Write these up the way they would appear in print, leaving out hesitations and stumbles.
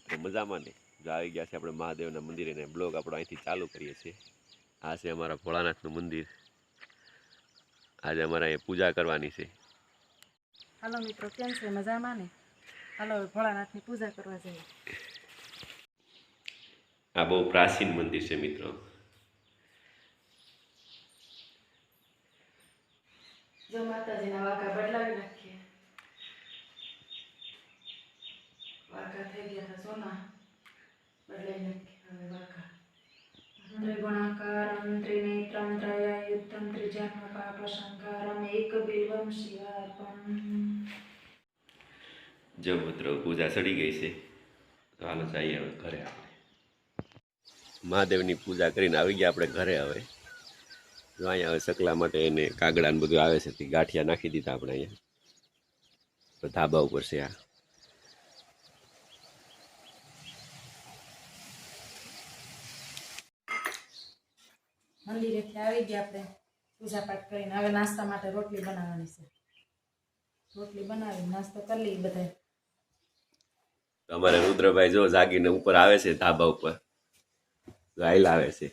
મિત્રો મજામાં ને જો આવી ગયા છે આપણે મહાદેવના મંદિરે ને બ્લોગ આપણો અહીંથી ચાલુ કરીએ છીએ। આ છે અમારા ભોળાનાથનું મંદિર। આજે અમારે અહીં પૂજા કરવાની છે। હાલો મિત્રો, કેમ છે? મજામાં ને? હાલો ભોળાનાથની પૂજા કરવા જઈએ। આ બહુ પ્રાચીન મંદિર છે મિત્રો। જો માતાજીના વાઘા બદલાવી નાખીએ। વાઘા થઈ ગયા હતા સોના, બદલાવી નાખીએ હવે વાઘા। ત્રિગુણાકારમ ત્રિનેત્રમ ત્રયાયુક્તમ ત્રિજન્મપાપશંકારમ એકબિલ્વમ શિવાર્પણમ। જો મિત્રો પૂજા ચડી ગઈ છે તો હાલો જઈએ હવે ઘરે। આપણે મહાદેવની પૂજા કરીને આવી ગયા આપણે ઘરે। હવે જો અહીંયા હવે સકલા માટે એને કાગડા ને બધું આવે છે તે ગાંઠિયા નાખી દીધા આપણે અહીંયા ધાબા ઉપર છે। આ મંદિરેથી આવી ગયા આપણે પૂજા પાઠ કરીને। હવે નાસ્તા માટે રોટલી બનાવવાની છે। રોટલી બનાવી નાસ્તો કરી લઈએ બધાય। અમારે રુદ્રભાઈ જો જાગીને ઉપર આવે છે ધાબા ઉપર, રાઈલ આવે છે।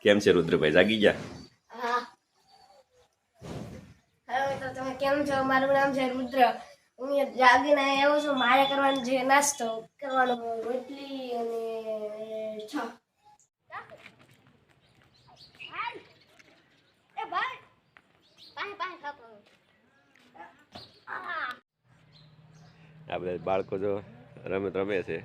કેમ છે રુદ્રભાઈ, જાગી ગયા? હા, હવે તો તમે કેમ છો? મારું નામ છે રુદ્ર। હું જાગીને આવ્યો છું। મારે કરવાનું છે નાસ્તો કરવાનો, રોટલી અને છા। આપણે બાળકો જો રમત રમે છે।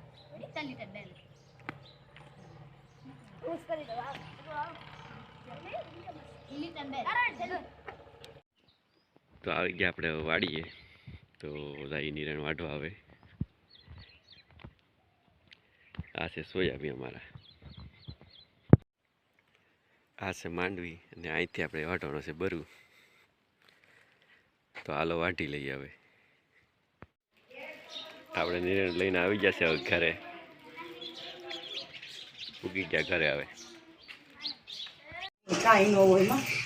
તો આવી ગયા આપણે વાડીએ, તો રાઈ નિરણ વાઢવા આવે। આ છે સોયાબીન અમારા, આ છે માંડવી અને અહીંથી આપણે વાઢવાનો છે બરું। તો હાલો વાઢી લઈએ। હવે આપણે નિર્ણય લઈને આવી ગયા છે હવે ઘરે, ઉગી ગયા ઘરે। હવે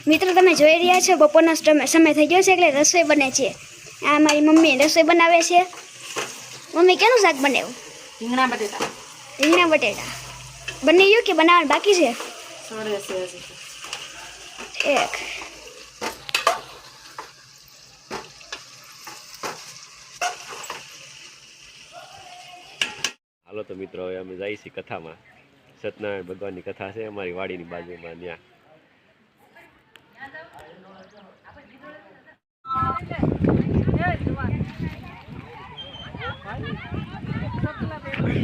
મિત્રો તમે જોઈ રહ્યા છો બપોરનો સમય થઈ ગયો છે એટલે રસોઈ બને છે। આ મારી મમ્મી રસોઈ બનાવે છે। મમ્મી કેનું શાક બનાવ્યું? રીંગણા બટેટા। રીંગણા બટેટા બની ગયું કે બનાવવાનું બાકી છે? સોરે છે હજી તો। એક હાલો તો મિત્રો હવે અમે જઈએ છીએ કથામાં। સત્યનારાયણ ભગવાનની કથા છે અમારી વાડીની બાજુમાં। ત્યાં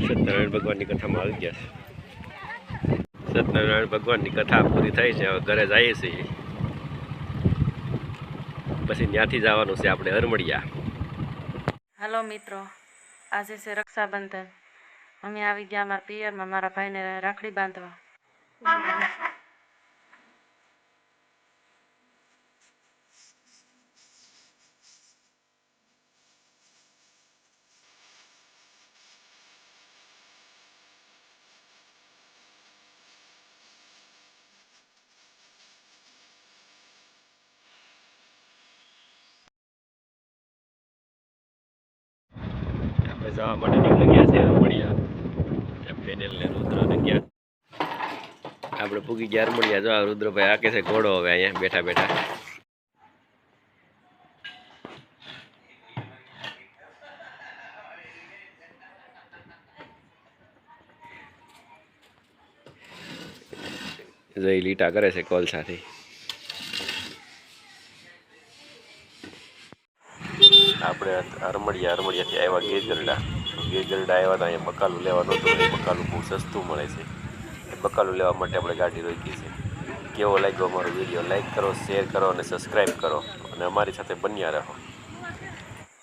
સત્યનારાયણ ભગવાનની કથામાં આવી ગયા છે। સત્યનારાયણ ભગવાનની કથા પૂરી થઈ છે, હવે ઘરે જઈએ છીએ। પછી ત્યાંથી જવાનું છે આપણે હરમડિયા। હાલો મિત્રો, આજે છે રક્ષાબંધન। અમે આવી ગયા મારા પિયરમાં મારા ભાઈને રાખડી બાંધવા। આપણે જવા માટે નીકળી ગયા છે હરમડિયા। પેનેલ ને રુદ્ર ને ગયા આપણે પૂગી ગયા હરમડિયા। જો રુદ્રભાઈ આકે છે ઘોડો હવે અહીંયા બેઠા બેઠા। જઈ લીટા કરે છે કોલસાથી। આપણે હરમડિયાથી આવ્યા ગીરગરડા। ગીરગરડા આવ્યા તો અહીંયા બકાલું લેવાનું હતું। એ બકાલું બહુ સસ્તું મળે છે। એ બકાલું લેવા માટે આપણે ગાડી રોકી છે। કેવો લાગ્યો અમારો વિડીયો? લાઈક કરો, શેર કરો અને સબસ્ક્રાઈબ કરો અને અમારી સાથે બન્યા રહો।